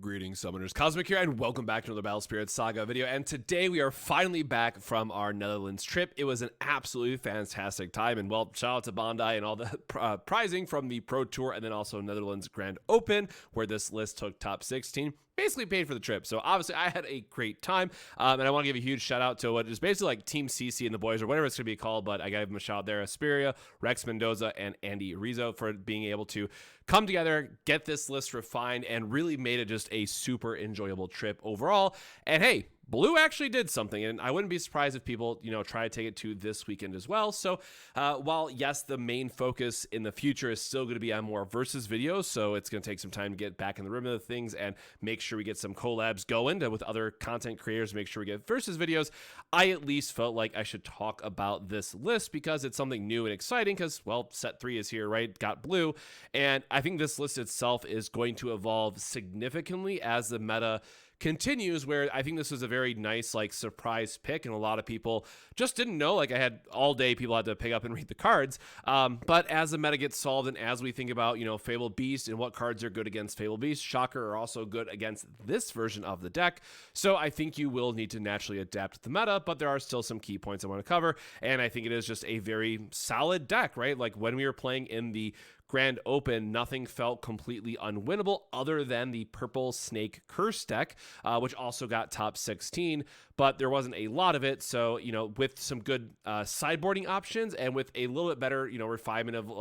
Greetings, Summoners. Cosmic here, and welcome back to another Battle Spirits Saga video. And today we are finally back from our Netherlands trip. It was an absolutely fantastic time, and well, shout out to Bondi and all the prizing from the Pro Tour, and then also Netherlands Grand Open, where this list took top 16. Basically paid for the trip. So obviously I had a great time. And I want to give a huge shout out to what is basically like Team CC and the boys, or whatever it's going to be called. But I got to give them a shout out there. Asperia, Rex Mendoza, and Andy Rizzo for being able to come together, get this list refined, and really made it just a super enjoyable trip overall. And hey, Blue actually did something, and I wouldn't be surprised if people, try to take it to this weekend as well. So while, yes, the main focus in the future is still going to be on more versus videos, so it's going to take some time to get back in the rhythm of things and make sure we get some collabs going with other content creators, make sure we get versus videos, I at least felt like I should talk about this list because it's something new and exciting because, well, set 3 is here, right? Got Blue, and I think this list itself is going to evolve significantly as the meta continues, where I think this was a very nice surprise pick, and a lot of people just didn't know. I had all day people had to pick up and read the cards, but as the meta gets solved and as we think about Fabled Beast and what cards are good against Fabled Beast, Shocker are also good against this version of the deck. So I think you will need to naturally adapt to the meta, but there are still some key points I want to cover, and I think it is just a very solid deck, right? Like when we were playing in the Grand Open, nothing felt completely unwinnable other than the Purple Snake Curse deck, which also got top 16, but there wasn't a lot of it. So, with some good sideboarding options and with a little bit better, refinement of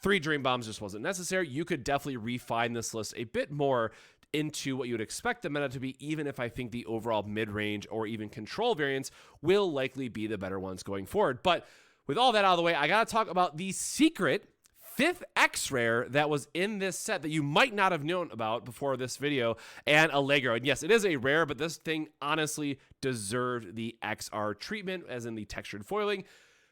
3 Dream Bombs just wasn't necessary, you could definitely refine this list a bit more into what you would expect the meta to be, even if I think the overall mid-range or even control variants will likely be the better ones going forward. But with all that out of the way, I got to talk about the secret 5th X rare that was in this set that you might not have known about before this video, and Allegro. And yes, it is a rare, but this thing honestly deserved the XR treatment, as in the textured foiling,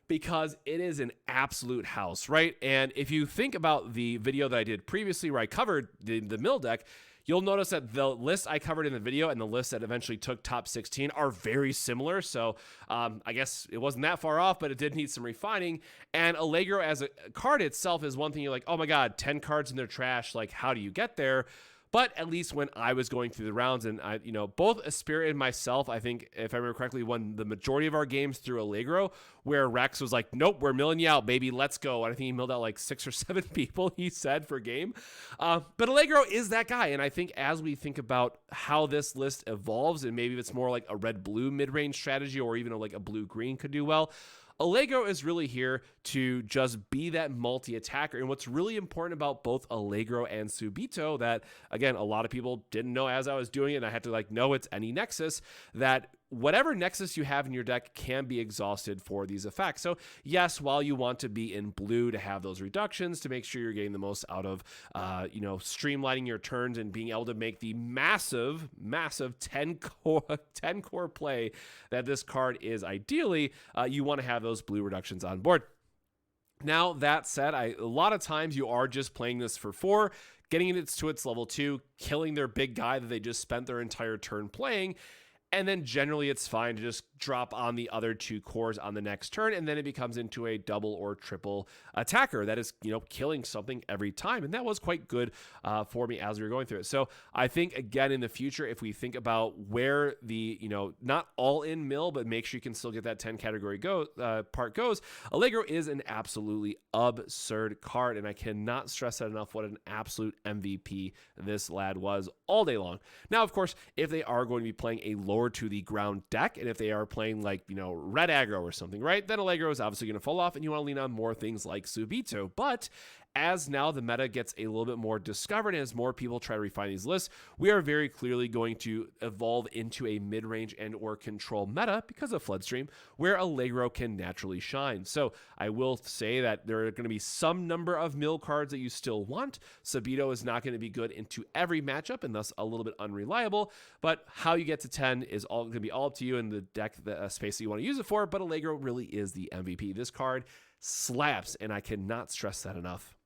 because it is an absolute house, right? And if you think about the video that I did previously where I covered the mill deck, you'll notice that the list I covered in the video and the list that eventually took top 16 are very similar. So I guess it wasn't that far off, but it did need some refining. And Allegro as a card itself is one thing you're like, oh my God, 10 cards in their trash. How do you get there? But at least when I was going through the rounds, and I, both Spirit and myself, I think, if I remember correctly, won the majority of our games through Allegro, where Rex was like, nope, we're milling you out, baby, let's go. And I think he milled out 6 or 7 people, he said, per game. But Allegro is that guy. And I think as we think about how this list evolves, and maybe it's more like a red-blue mid-range strategy, or even a blue-green could do well, Allegro is really here to just be that multi-attacker. And what's really important about both Allegro and Subito that, again, a lot of people didn't know as I was doing it, and I had to no, it's any Nexus, that whatever Nexus you have in your deck can be exhausted for these effects. So yes, while you want to be in blue to have those reductions to make sure you're getting the most out of, streamlining your turns and being able to make the massive 10 core play that this card is ideally, you want to have those blue reductions on board. Now, that said, a lot of times you are just playing this for 4, getting it to its level 2, killing their big guy that they just spent their entire turn playing, and then generally it's fine to just drop on the other 2 cores on the next turn, and then it becomes into a double or triple attacker that is, killing something every time. And that was quite good for me as we were going through it. So I think, again, in the future, if we think about where the, not all in mill, but make sure you can still get that 10 category part goes, Allegro is an absolutely absurd card. And I cannot stress that enough, what an absolute MVP this lad was all day long. Now, of course, if they are going to be playing a lower to the ground deck, and if they are playing red aggro or something, right, then Allegro is obviously going to fall off, and you want to lean on more things like Subito. But as now the meta gets a little bit more discovered, and as more people try to refine these lists, we are very clearly going to evolve into a mid-range and or control meta because of Floodstream, where Allegro can naturally shine. So I will say that there are going to be some number of mill cards that you still want. Subito is not going to be good into every matchup and thus a little bit unreliable, but how you get to 10 is all going to be all up to you in the deck, the space that you want to use it for. But Allegro really is the MVP. This card slaps, and I cannot stress that enough.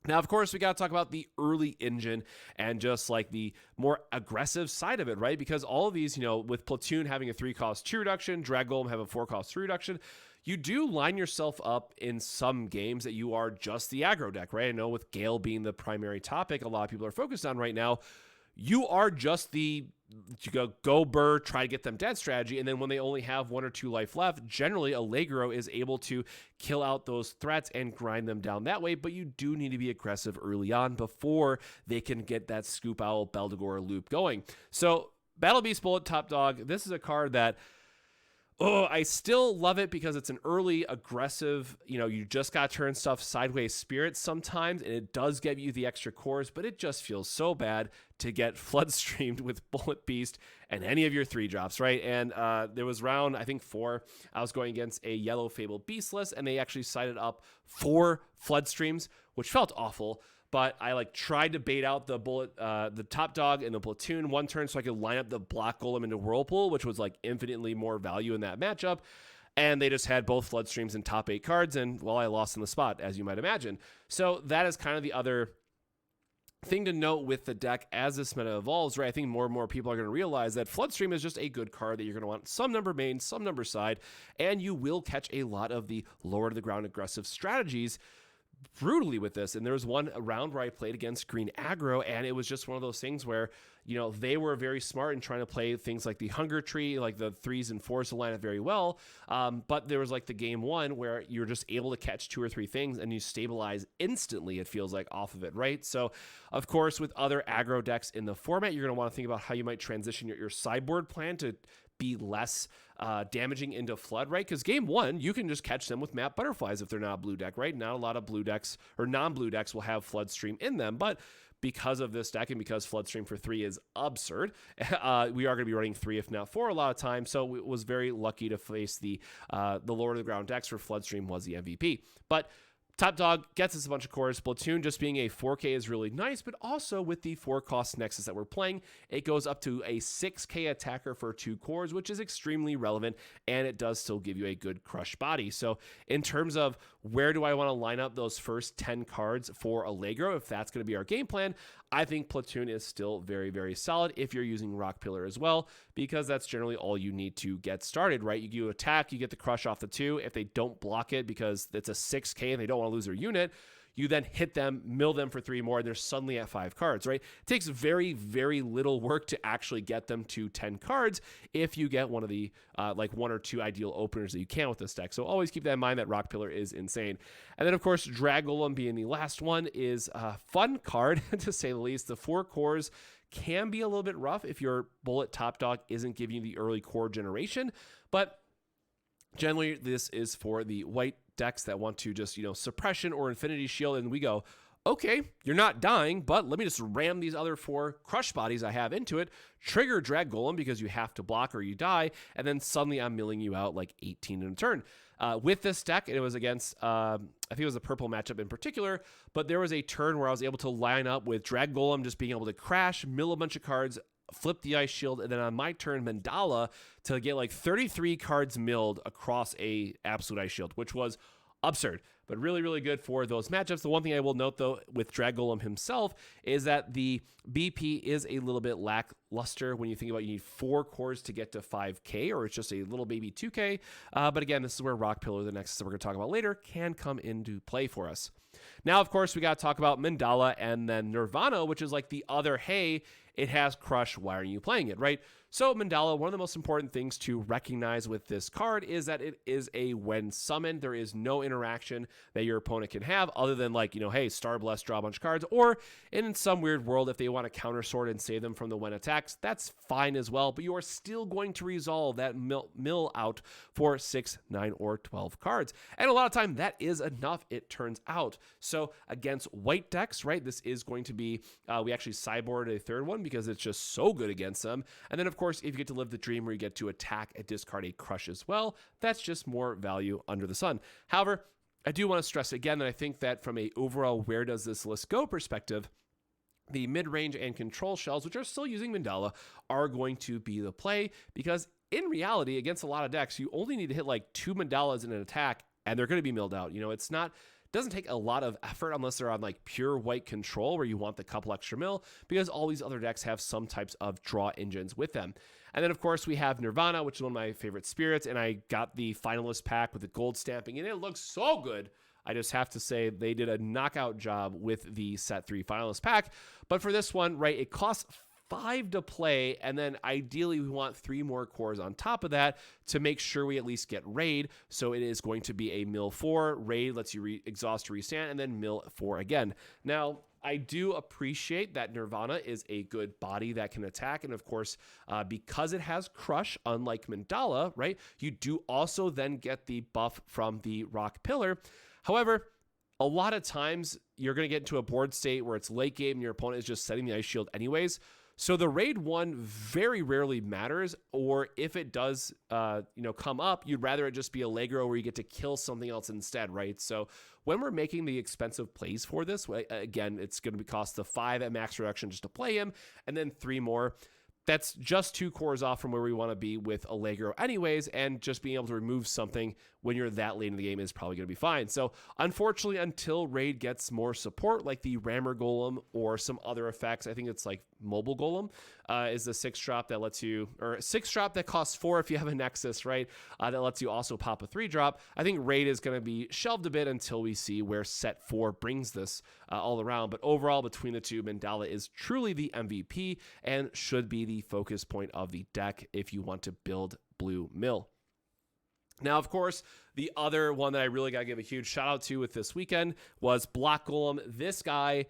Now, of course, we got to talk about the early engine and just the more aggressive side of it, right? Because all of these, with Platoon having a 3-cost 2 reduction, Drag Golem have a 4-cost 3 reduction, you do line yourself up in some games that you are just the aggro deck, right? I know with Gale being the primary topic a lot of people are focused on right now, you are just the go burr, try to get them dead strategy. And then when they only have 1 or 2 life left, generally Allegro is able to kill out those threats and grind them down that way. But you do need to be aggressive early on before they can get that Scoop Owl Beldegor loop going. So Battle Beast Bullet Top Dog, this is a card that, I still love it because it's an early aggressive, you just got to turn stuff sideways spirit sometimes, and it does give you the extra cores, but it just feels so bad to get flood streamed with Bullet Beast and any of your 3-drops, right? And there was round, I think 4, I was going against a yellow Fable Beastless, and they actually sided up 4 flood streams, which felt awful. But I tried to bait out the the Top Dog and the Platoon one turn so I could line up the Black Golem into Whirlpool, which was infinitely more value in that matchup. And they just had both Flood Streams and top 8 cards, and I lost in the spot, as you might imagine. So that is kind of the other thing to note with the deck as this meta evolves, right? I think more and more people are going to realize that Floodstream is just a good card that you're going to want some number main, some number side, and you will catch a lot of the lower to the ground aggressive strategies brutally with this. And there was one round where I played against green aggro, and it was just one of those things where they were very smart in trying to play things like the Hunger Tree, like the 3s and 4s to line up very well. But there was the game 1 where you're just able to catch 2 or 3 things and you stabilize instantly, it feels like, off of it, right? So, of course, with other aggro decks in the format, you're going to want to think about how you might transition your sideboard plan to be less damaging into Flood, right? Because game 1, you can just catch them with Map Butterflies if they're not a blue deck, right? Not a lot of blue decks or non-blue decks will have Floodstream in them, but because of this deck and because Floodstream for 3 is absurd, we are going to be running 3, if not 4, a lot of times. So it was very lucky to face the lower to the ground decks where Floodstream was the MVP. But Top Dog gets us a bunch of cores. Platoon just being a 4K is really nice, but also with the 4-cost Nexus that we're playing, it goes up to a 6K attacker for 2 cores, which is extremely relevant, and it does still give you a good crush body. So in terms of where do I want to line up those first 10 cards for Allegro, if that's going to be our game plan, I think Platoon is still very, very solid if you're using Rock Pillar as well, because that's generally all you need to get started, right? You attack, you get the crush off the 2. If they don't block it because it's a 6K and they don't want to lose their unit, you then hit them, mill them for 3 more, and they're suddenly at 5 cards, right? It takes very, very little work to actually get them to 10 cards if you get one of the 1 or 2 ideal openers that you can with this deck. So always keep that in mind that Rock Pillar is insane. And then, of course, Drag Golem being the last one is a fun card, to say the least. The 4 cores can be a little bit rough if your Bullet Top Dog isn't giving you the early core generation, but generally this is for the white decks that want to just, suppression or Infinity Shield, and we go, okay, you're not dying, but let me just ram these other 4 crush bodies I have into it, trigger Drag Golem because you have to block or you die, and then suddenly I'm milling you out 18 in a turn. With this deck, it was against, I think it was a purple matchup in particular, but there was a turn where I was able to line up with Drag Golem just being able to crash, mill a bunch of cards, flip the Ice Shield, and then on my turn, Mandala to get 33 cards milled across a absolute Ice Shield, which was absurd, but really, really good for those matchups. The one thing I will note, though, with Drag Golem himself is that the BP is a little bit lackluster when you think about you need 4 cores to get to 5K, or it's just a little baby 2K. But again, this is where Rock Pillar, the Nexus that we're going to talk about later, can come into play for us. Now, of course, we got to talk about Mandala and then Nirvana, which is the other, hey, it has crush, why are you playing it, right? So Mandala, one of the most important things to recognize with this card is that it is a when summoned. There is no interaction that your opponent can have other than hey, Star Bless, draw a bunch of cards, or in some weird world, if they want to counter sword and save them from the when attacks, that's fine as well, but you are still going to resolve that mill out for 6, 9, or 12 cards. And a lot of time that is enough, it turns out. So against white decks, right, this is going to be, we actually sideboarded a 3rd one because it's just so good against them. And then, of course, if you get to live the dream where you get to attack and discard a crush as well, that's just more value under the sun. However, I do want to stress again that I think that from a overall where does this list go perspective, the mid-range and control shells, which are still using Mandala, are going to be the play, because in reality, against a lot of decks, you only need to hit 2 Mandalas in an attack and they're going to be milled out. It's not, doesn't take a lot of effort unless they're on pure white control where you want the couple extra mill, because all these other decks have some types of draw engines with them. And then, of course, we have Nirvana, which is one of my favorite spirits, and I got the finalist pack with the gold stamping, and it looks so good. I just have to say they did a knockout job with the set 3 finalist pack. But for this one, right, it costs 5 to play, and then ideally we want 3 more cores on top of that to make sure we at least get raid. So it is going to be a mill 4, raid lets you exhaust to restand, and then mill 4 again. Now, I do appreciate that Nirvana is a good body that can attack, and of course, because it has Crush, unlike Mandala, right, you do also then get the buff from the Rock Pillar. However, a lot of times you're going to get into a board state where it's late game and your opponent is just setting the Ice Shield anyways. So the raid 1 very rarely matters, or if it does, come up, you'd rather it just be Allegro where you get to kill something else instead, right? So when we're making the expensive plays for this, again, it's going to cost the 5 at max reduction just to play him, and then 3 more. That's just 2 cores off from where we want to be with Allegro anyways, and just being able to remove something when you're that late in the game is probably going to be fine. So unfortunately, until raid gets more support, like the Rammer Golem or some other effects, I think it's like Mobile Golem is the 6-drop that lets you, or 6-drop that costs 4 if you have a Nexus, right? That lets you also pop a 3-drop. I think raid is going to be shelved a bit until we see where set 4 brings this all around. But overall, between the two, Mandala is truly the MVP and should be the focus point of the deck if you want to build Blue Mill. Now, of course, the other one that I really got to give a huge shout out to with this weekend was Block Golem. This guy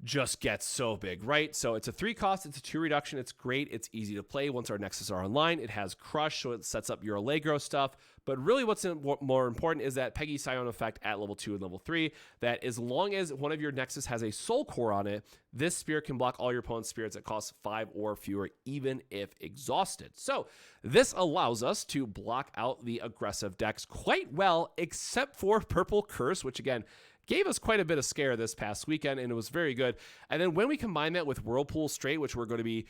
just gets so big, right? So it's a 3 cost, it's a 2 reduction, it's great, it's easy to play once our Nexus are online, it has Crush, so it sets up your Allegro stuff, but really what's more important is that Peggy Scion effect at level 2 and level 3, that as long as one of your Nexus has a Soul Core on it, this spirit can block all your opponent's spirits that cost 5 or fewer, even if exhausted. So this allows us to block out the aggressive decks quite well, except for Purple Curse, which again, gave us quite a bit of scare this past weekend, and it was very good. And then when we combine that with Whirlpool Straight, which we're going to be,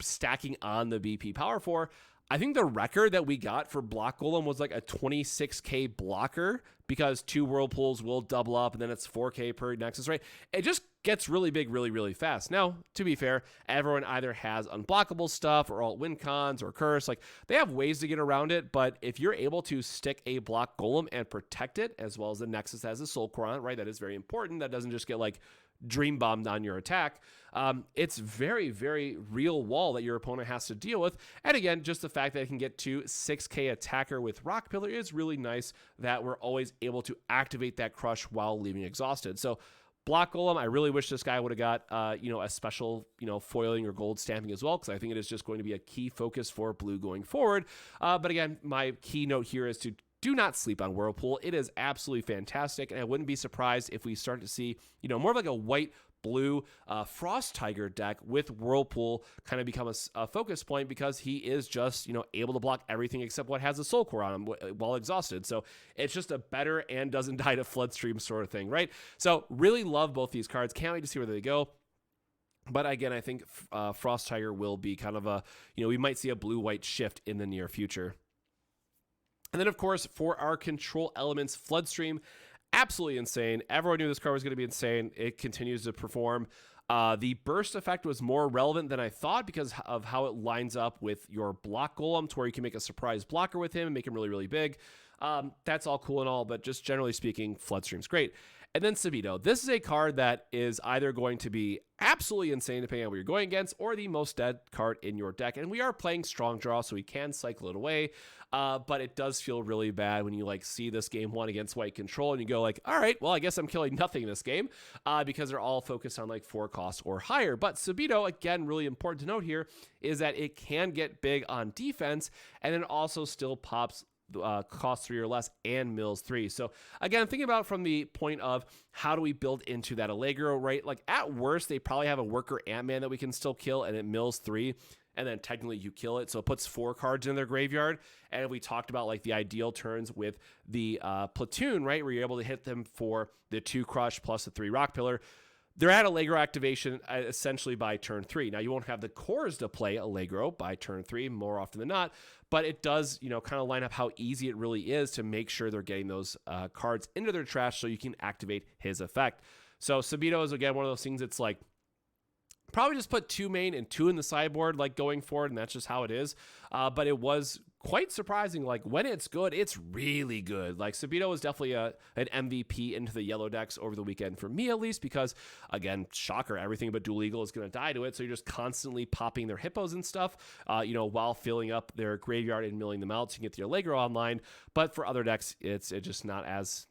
stacking on the BP Power for, I think the record that we got for Block Golem was like a 26k blocker, because 2 Whirlpools will double up, and then it's 4k per Nexus, right? It just gets really big really, really fast. Now, to be fair, everyone either has unblockable stuff or alt win cons or curse. Like, they have ways to get around it, but if you're able to stick a Block Golem and protect it, as well as the Nexus has a Soul Core on it, right? That is very important. That doesn't just get like dream bombed on your attack. It's very, very real wall that your opponent has to deal with. And again, just the fact that it can get to 6k attacker with Rock Pillar is really nice, that we're always able to activate that Crush while leaving exhausted. So Block Golem, I really wish this guy would have got, a special, foiling or gold stamping as well, because I think it is just going to be a key focus for blue going forward. But again, my key note here is to do not sleep on Whirlpool. It is absolutely fantastic, and I wouldn't be surprised if we start to see, more of like a white-blue Frost Tiger deck with Whirlpool kind of become a focus point, because he is just, able to block everything except what has a Soul Core on him while exhausted. So it's just a better and doesn't die to Floodstream sort of thing, right? So really love both these cards. Can't wait to see where they go. But again, I think Frost Tiger will be kind of a, we might see a blue-white shift in the near future. And then, of course, for our control elements, Floodstream, absolutely insane. Everyone knew this card was going to be insane. It continues to perform. The burst effect was more relevant than I thought because of how it lines up with your Block Golem, to where you can make a surprise blocker with him and make him really, really big. That's all cool and all, but just generally speaking, Floodstream's great. And then Sabito. This is a card that is either going to be absolutely insane depending on what you're going against, or the most dead card in your deck. And we are playing Strong Draw, so we can cycle it away. But it does feel really bad when you see this game 1 against white control and you go all right, well, I guess I'm killing nothing this game because they're all focused on 4 costs or higher. But Sabito, again, really important to note here is that it can get big on defense, and then also still pops cost 3 or less and mills 3. So again, thinking about from the point of how do we build into that Allegro, right? At worst, they probably have a worker Ant-Man that we can still kill, and it mills 3. And then technically you kill it. So it puts 4 cards in their graveyard. And we talked about the ideal turns with the platoon, right? Where you're able to hit them for the 2 crush plus the 3 rock pillar. They're at Allegro activation essentially by turn 3. Now, you won't have the cores to play Allegro by turn 3 more often than not, but it does, kind of line up how easy it really is to make sure they're getting those cards into their trash so you can activate his effect. So Sabito is, again, one of those things that's probably just put 2 main and 2 in the sideboard going forward, and that's just how it is. But it was quite surprising. Like when it's good, it's really good. Like Subito was definitely an MVP into the yellow decks over the weekend for me, at least, because again, shocker, everything but Dual Eagle is going to die to it. So you're just constantly popping their hippos and stuff, while filling up their graveyard and milling them out so you can get the Allegro online. But for other decks, it's just not as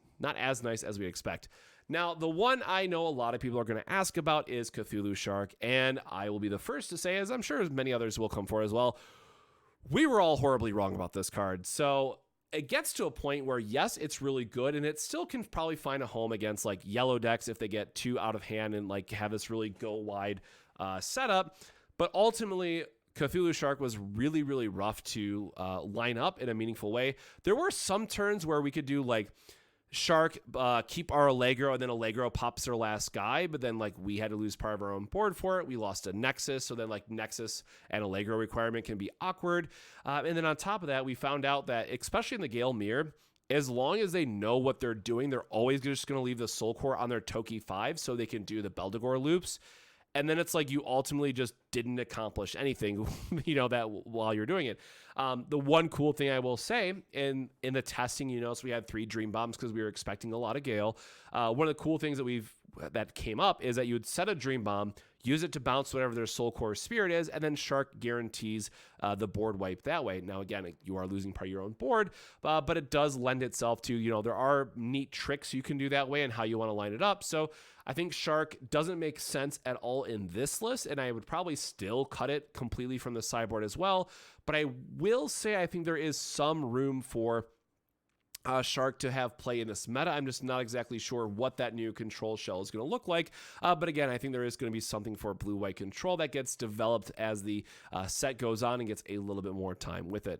nice as we expect. Now, the one I know a lot of people are going to ask about is Cthulhu Shark, and I will be the first to say, as I'm sure many others will come for as well, we were all horribly wrong about this card. So it gets to a point where, yes, it's really good, and it still can probably find a home against like yellow decks if they get too out of hand and like have this really go wide setup. But ultimately, Cthulhu Shark was really, really rough to line up in a meaningful way. There were some turns where we could do like Shark, keep our Allegro, and then Allegro pops their last guy, but then like we had to lose part of our own board for it. We lost a Nexus, so then like Nexus and Allegro requirement can be awkward. And then on top of that, we found out that, especially in the Gale Mirror, as long as they know what they're doing, they're always just going to leave the Soul Core on their Toki 5 so they can do the Beldegor loops. And then it's like you ultimately just didn't accomplish anything, that while you're doing it. The one cool thing I will say in the testing, so we had 3 Dream Bombs because we were expecting a lot of Gale. One of the cool things that came up is that you would set a Dream Bomb, use it to bounce whatever their Soul Core Spirit is, and then Shark guarantees the board wipe that way. Now, again, you are losing part of your own board, but it does lend itself to, there are neat tricks you can do that way and how you want to line it up. So I think Shark doesn't make sense at all in this list, and I would probably still cut it completely from the sideboard as well. But I will say I think there is some room for Shark to have play in this meta. I'm just not exactly sure what that new control shell is going to look like. But again, I think there is going to be something for blue-white control that gets developed as the set goes on and gets a little bit more time with it.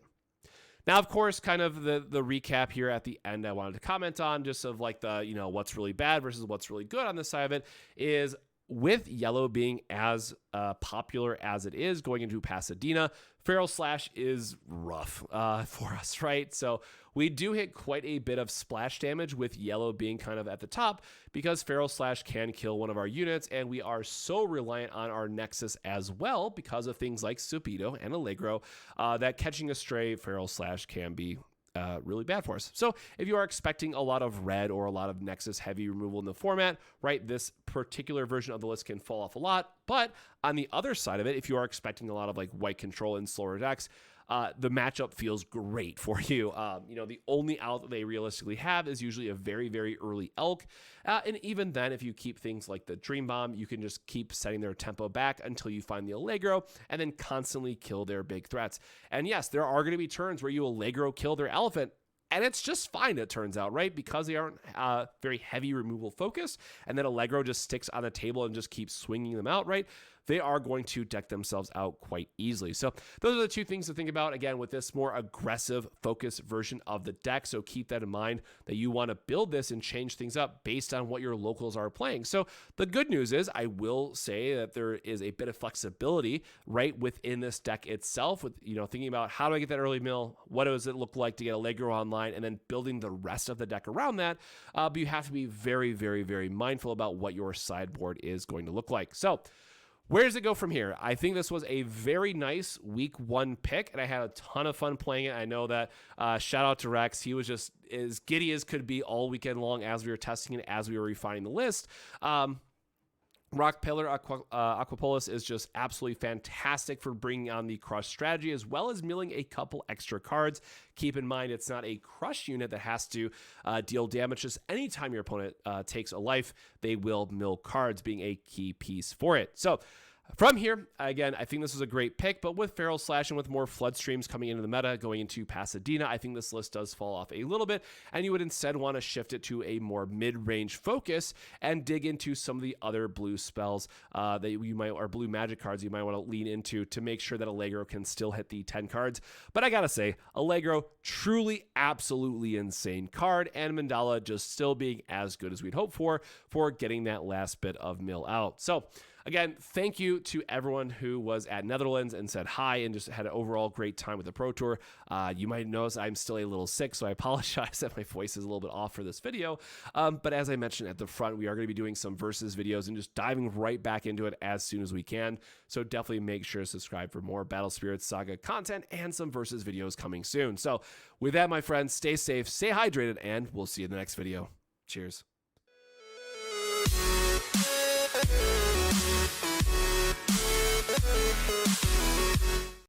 Now, of course, kind of the recap here at the end I wanted to comment on, just of like the, what's really bad versus what's really good on this side of it, is with yellow being as popular as it is going into Pasadena, Feral Slash is rough for us, right? So we do hit quite a bit of splash damage with yellow being kind of at the top because Feral Slash can kill one of our units, and we are so reliant on our Nexus as well because of things like Subito and Allegro that catching a stray Feral Slash can be really bad for us. So if you are expecting a lot of red or a lot of Nexus heavy removal in the format, right, this particular version of the list can fall off a lot. But on the other side of it, if you are expecting a lot of like white control and slower decks, the matchup feels great for you. The only out that they realistically have is usually a very, very early Elk. And even then, if you keep things like the Dream Bomb, you can just keep setting their tempo back until you find the Allegro and then constantly kill their big threats. And yes, there are going to be turns where you Allegro kill their Elephant, and it's just fine, it turns out, right? Because they aren't very heavy removal focused, and then Allegro just sticks on the table and just keeps swinging them out, right? They are going to deck themselves out quite easily. So those are the 2 things to think about, again, with this more aggressive focused version of the deck. So keep that in mind that you want to build this and change things up based on what your locals are playing. So the good news is I will say that there is a bit of flexibility right within this deck itself with, thinking about how do I get that early mill? What does it look like to get Allegro online? And then building the rest of the deck around that. But you have to be very, very, very mindful about what your sideboard is going to look like. So where does it go from here? I think this was a very nice week 1 pick, and I had a ton of fun playing it. I know that shout out to Rex. He was just as giddy as could be all weekend long as we were testing it, as we were refining the list. Rock Pillar Aquapolis is just absolutely fantastic for bringing on the crush strategy, as well as milling a couple extra cards. Keep in mind, it's not a crush unit that has to deal damage. Just anytime your opponent takes a life, they will mill cards, being a key piece for it. So from here, again, I think this was a great pick, but with Feral Slash and with more Flood Streams coming into the meta, going into Pasadena, I think this list does fall off a little bit, and you would instead want to shift it to a more mid-range focus and dig into some of the other blue spells that you might, or blue magic cards you might want to lean into to make sure that Allegro can still hit the 10 cards. But I gotta say, Allegro, truly, absolutely insane card, and Mandala just still being as good as we'd hope for getting that last bit of mill out. So, again, thank you to everyone who was at Netherlands and said hi and just had an overall great time with the Pro Tour. You might notice I'm still a little sick, so I apologize that my voice is a little bit off for this video. But as I mentioned at the front, we are going to be doing some versus videos and just diving right back into it as soon as we can. So definitely make sure to subscribe for more Battle Spirits Saga content and some versus videos coming soon. So with that, my friends, stay safe, stay hydrated, and we'll see you in the next video. Cheers.